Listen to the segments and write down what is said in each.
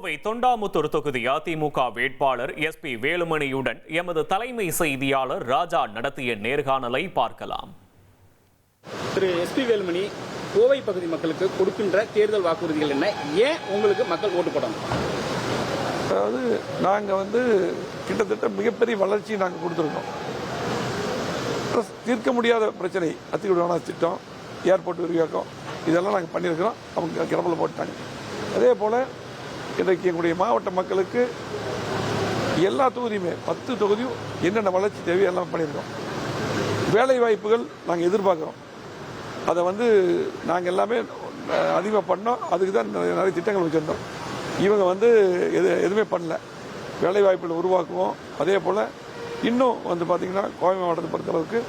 கோவை தொண்டாமுத்தூர் தொகுதி அதிமுக வேட்பாளர் எஸ்பி வேலுமணியுடன் எமது தலைமை செய்தியாளர் ராஜா நடத்திய நேர்காணலை பார்க்கலாம். திரு எஸ்பி வேலுமணி, கோவை பகுதி மக்களுக்கு கொடுக்கின்ற தேர்தல் வாக்குறுதிகள் என்ன? ஏன் உங்களுக்கு மக்கள் ஓட்டு போடணும்? அதாவது நாங்கள் கிட்டத்தட்ட மிகப்பெரிய வளர்ச்சியை நாங்கள் கொடுத்துருக்கோம். தீர்க்க முடியாத பிரச்சனை அத்திக்குடி திட்டம், ஏர்போர்ட் விரிவாக்கம், இதெல்லாம் நாங்கள் பண்ணியிருக்கிறோம். அவங்க கிளம்பல போட்டாங்க. அதே போல் இன்றைக்கு எங்களுடைய மாவட்ட மக்களுக்கு எல்லா தொகுதியுமே 10 தொகுதியும் என்னென்ன வளர்ச்சி தேவையோ எல்லாம் பண்ணியிருக்கோம். வேலை வாய்ப்புகள் நாங்கள் எதிர்பார்க்குறோம். அதை நாங்கள் எல்லாமே அதிகமாக பண்ணோம். அதுக்கு தான் நிறைய திட்டங்கள் வச்சுருந்தோம். இவங்க எதுவுமே பண்ணல. வேலை வாய்ப்புகளை உருவாக்குவோம். அதே போல் இன்னும் பார்த்தீங்கன்னா கோவை மாவட்டத்தை பொறுத்தளவுக்கு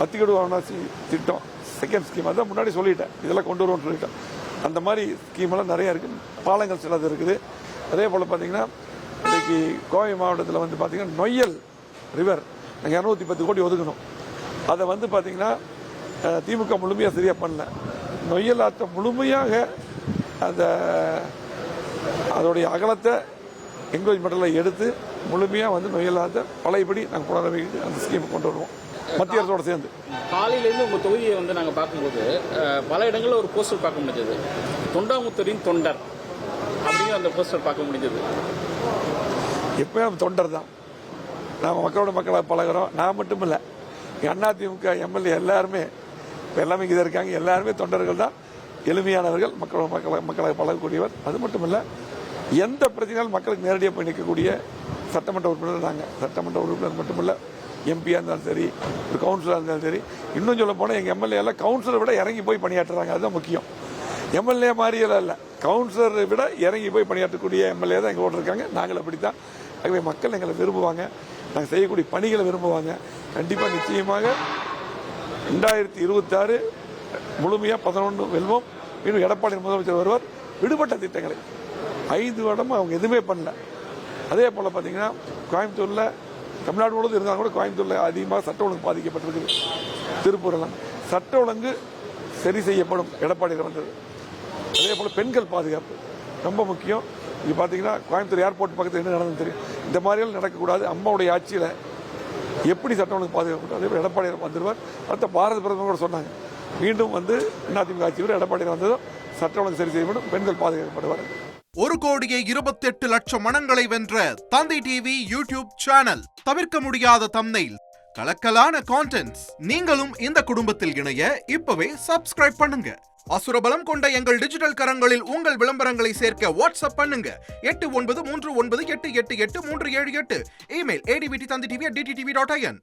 அத்திக்கடு வாரணாசி திட்டம் செகண்ட் ஸ்கீம், அதான் முன்னாடி சொல்லிட்டேன், இதெல்லாம் கொண்டு வருவோம்னு சொல்லிட்டேன். அந்த மாதிரி ஸ்கீமெல்லாம் நிறையா இருக்குது. பாலங்கள் சிலது இருக்குது. அதே போல் பார்த்தீங்கன்னா இன்றைக்கி கோவை மாவட்டத்தில் பார்த்தீங்கன்னா நொய்யல் ரிவர் நாங்கள் 210 கோடி ஒதுக்கணும். அதை பார்த்தீங்கன்னா திமுக முழுமையாக சரியாக பண்ணல. நொய்யல் ஆற்றை முழுமையாக அதோடைய அகலத்தை என்கரேஜ்மெண்ட்டில் எடுத்து முழுமையாக நொய்யல் ஆற்றை பழையபடி நாங்கள் புனரமைக்கு அந்த ஸ்கீம் கொண்டு வருவோம் மத்திய அரசோடு சேர்ந்து. காலையிலேருந்து உங்கள் தொகுதியை நாங்கள் பார்க்கும்போது பல இடங்களில் ஒரு போஸ்டர் பார்க்க முடிஞ்சது. தொண்டாமுத்தூரின் தொண்டர் அப்படிங்கிற அந்த போஸ்டர் பார்க்க முடிஞ்சது. எப்பயும் தொண்டர் தான். நாம் மக்களோட மக்களை பழகிறோம். நான் மட்டும் இல்லை, அதிமுக எம்எல்ஏ எல்லாருமே இப்போ எல்லாமே இங்கே இருக்காங்க. எல்லாருமே தொண்டர்கள் தான், எளிமையானவர்கள், மக்களை பழகக்கூடியவர். அது மட்டும் இல்லை, எந்த பிரச்சனையாலும் மக்களுக்கு நேரடியாக போய் நிற்கக்கூடிய சட்டமன்ற உறுப்பினர் நாங்கள். சட்டமன்ற உறுப்பினர் மட்டுமில்லை, எம்பியாக இருந்தாலும் சரி, ஒரு கவுன்சிலராக இருந்தாலும் சரி. இன்னும் சொல்ல போனால் எங்கள் எம்எல்ஏ எல்லாம் கவுன்சிலரை விட இறங்கி போய் பணியாற்றுறாங்க. அதுதான் முக்கியம். எம்எல்ஏ மாதிரியெல்லாம் இல்லை, கவுன்சிலரை விட இறங்கி போய் பணியாற்றக்கூடிய எம்எல்ஏ தான் எங்கள் ஓட்டு இருக்காங்க. நாங்கள் அப்படி தான். ஆகவே மக்கள் எங்களை விரும்புவாங்க. நாங்கள் செய்யக்கூடிய பணிகளை விரும்புவாங்க. கண்டிப்பாக நிச்சயமாக 2026 முழுமையாக 11 வெல்வோம். இன்னும் எடப்பாடி முதலமைச்சர் வருவார். விடுபட்ட திட்டங்களை 5 வருடமும் அவங்க எதுவுமே பண்ணல. அதே போல் பார்த்தீங்கன்னா கோயம்புத்தூரில் தமிழ்நாடு முழுவதும் இருந்தாலும் கூட கோயம்புத்தூரில் அதிகமாக சட்ட ஒழுங்கு பாதிக்கப்பட்டிருக்குது. திருப்பூரெல்லாம் சட்ட ஒழுங்கு சரி செய்யப்படும் எடப்பாடியில் வந்தது. அதே போல் பெண்கள் பாதுகாப்பு ரொம்ப முக்கியம். இங்கே பார்த்தீங்கன்னா கோயம்புத்தூர் ஏர்போர்ட் பக்கத்தில் என்ன நடந்தது தெரியும். இந்த மாதிரியெல்லாம் நடக்கக்கூடாது. அம்மாவுடைய ஆட்சியில் எப்படி சட்ட ஒழுங்கு பாதுகாப்பு, அதே போல் எடப்பாடியில் வந்துடுவார். அடுத்த பாரத பிரதமர் கூட சொன்னாங்க, மீண்டும் அதிமுக ஆட்சியில் எடப்பாடியில் வந்ததும் சட்ட ஒழுங்கு சரி செய்யப்படும், பெண்கள் பாதுகாக்கப்படுவார். 1,28,00,000 மனங்களை வென்ற தந்தி டிவி யூடியூப் சேனல். தவிர்க்க முடியாத தம்ப்நெயில், கலக்கலான கான்டென்ட்ஸ். நீங்களும் இந்த குடும்பத்தில் இணைய இப்பவே சப்ஸ்கிரைப் பண்ணுங்க. அசுரபலம் கொண்ட எங்கள் டிஜிட்டல் கரங்களில் உங்கள் விளம்பரங்களை சேர்க்க வாட்ஸ்அப் பண்ணுங்க. 8939888838. Email advtthanditv@dttv.in.